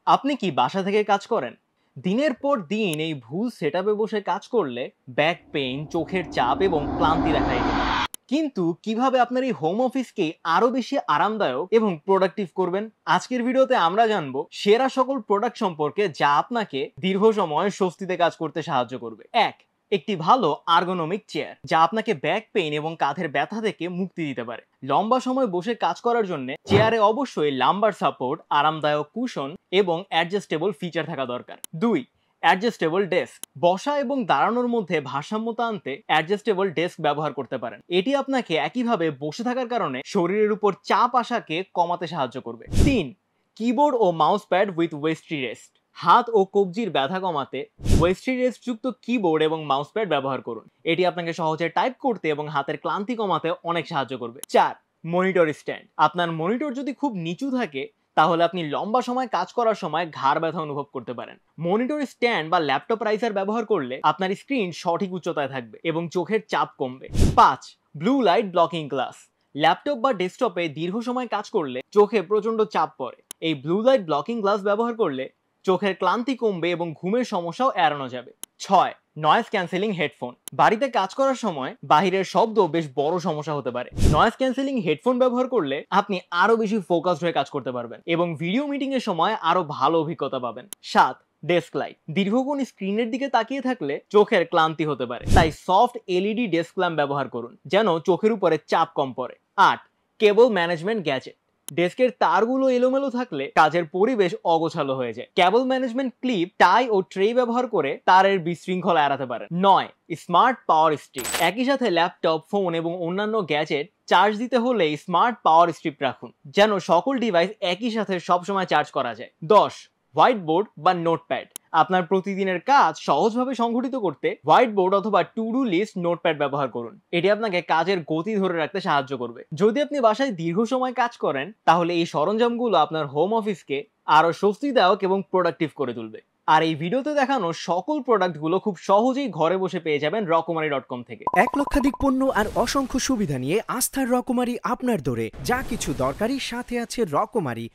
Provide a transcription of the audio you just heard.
আপনি কি বাসা থেকে কাজ করেন? দিনের পর দিন এই ভুল সেটআপে বসে কাজ করলে ব্যাক পেইন, চোখের চাপ এবং ক্লান্তি দেখা দিতে পারে। কিন্তু কিভাবে আপনার এই হোম অফিসকে আরো বেশি আরামদায়ক এবং প্রোডাক্টিভ করবেন? আজকের ভিডিওতে আমরা জানবো সেরা সকল প্রোডাক্ট সম্পর্কে যা আপনাকে দীর্ঘ সময় স্বস্তিতে কাজ করতে সাহায্য করবে। এক, একটি ভালো আর্গোনমিক চেয়ার যা আপনাকে ব্যাক পেইন এবং কাঁধের ব্যথা থেকে মুক্তি দিতে পারে। লম্বা সময় বসে কাজ করার জন্য চেয়ারে অবশ্যই লাম্বার সাপোর্ট, আরামদায়ক কুশন এবং অ্যাডজাস্টেবল ফিচার থাকা দরকার। দুই, অ্যাডজাস্টেবল ডেস্ক। বসা এবং দাঁড়ানোর মধ্যে ভারসাম্যতা আনতে অ্যাডজাস্টেবল ডেস্ক ব্যবহার করতে পারেন। এটি আপনাকে একইভাবে বসে থাকার কারণে শরীরের উপর চাপ আসাকে কমাতে সাহায্য করবে। তিন, কিবোর্ড ও মাউস প্যাড উইথ ওয়েস্ট্রি রেস্ট। হাত ও কবজির ব্যথা কমাতে ওয়েস্ট্রি রেস্ট যুক্ত কিবোর্ড এবং মাউস প্যাড ব্যবহার করুন। এটি আপনাকে সহজে টাইপ করতে এবং হাতের ক্লান্তি কমাতে অনেক সাহায্য করবে। চার, মনিটর স্ট্যান্ড। আপনার মনিটর যদি খুব নিচু থাকে তাহলে আপনি লম্বা সময় কাজ করার সময় ঘাড় ব্যথা অনুভব করতে পারেন। মনিটর স্ট্যান্ড বা ল্যাপটপ রাইজার ব্যবহার করলে আপনার স্ক্রিন সঠিক উচ্চতায় থাকবে এবং চোখের চাপ কমবে। পাঁচ, blue light blocking glass. Laptop বা ডেস্কটপে দীর্ঘ সময় কাজ করলে চোখে প্রচন্ড চাপ পড়ে। এই ব্লু লাইট ব্লকিং গ্লাস ব্যবহার করলে চোখের ক্লান্তি কমবে এবং ঘুমের সমস্যাও এড়ানো যাবে। ছয়, নয়েজ ক্যান্সেলিং হেডফোন। বাড়িতে কাজ করার সময় বাহিরের শব্দ বেশ বড় সমস্যা হতে পারে। নয়েজ ক্যান্সেলিং হেডফোন ব্যবহার করলে আপনি আরো বেশি ফোকাসড হয়ে কাজ করতে পারবেন এবং ভিডিও মিটিং এর সময় আরো ভালো অভিজ্ঞতা পাবেন। সাত, ডেস্ক লাইট। দীর্ঘক্ষণ স্ক্রিনের দিকে তাকিয়ে থাকলে চোখের ক্লান্তি হতে পারে, তাই সফট এলইডি ডেস্ক ল্যাম্প ব্যবহার করুন যেন চোখের উপরে চাপ কম পড়ে। আট, কেবল ম্যানেজমেন্ট গ্যাজেট। ডেস্কের তারগুলো এলোমেলো থাকলে কাজের পরিবেশ অগোছালো হয়ে যায়। কেবল ম্যানেজমেন্ট ক্লিপ, টাই ও ট্রে ব্যবহার করে তারের বিশৃঙ্খলা এড়াতে পারেন। নয়, স্মার্ট পাওয়ার স্ট্রিপ। একই সাথে ল্যাপটপ, ফোন এবং অন্যান্য গ্যাজেট চার্জ দিতে হলে স্মার্ট পাওয়ার স্ট্রিপ রাখুন যেন সকল ডিভাইস একই সাথে সবসময় চার্জ করা যায়। 10, হোয়াইট বোর্ড বা নোটপ্যাড। আপনার প্রতিদিনের কাজ সহজভাবে সংগঠিত করতে হোয়াইট বোর্ড অথবা টু ডু লিস্ট নোটপ্যাড ব্যবহার করুন। এটি আপনাকে কাজের গতি ধরে রাখতে সাহায্য করবে। যদি আপনি বাসায় দীর্ঘ সময় কাজ করেন তাহলে এই সরঞ্জামগুলো আপনার হোম অফিসকে আরো স্বস্তিদায়ক এবং প্রোডাক্টিভ করে তুলবে। আর এই ভিডিওতে দেখানো সকল প্রোডাক্টগুলো খুব সহজেই ঘরে বসে পেয়ে যাবেন রকমারি.com থেকে। 1 লক্ষাধিক পণ্য আর অসংখ্য সুবিধা নিয়ে আস্থার রকমারি আপনার দরে। যা কিছু দরকারি সাথে আছে রকমারি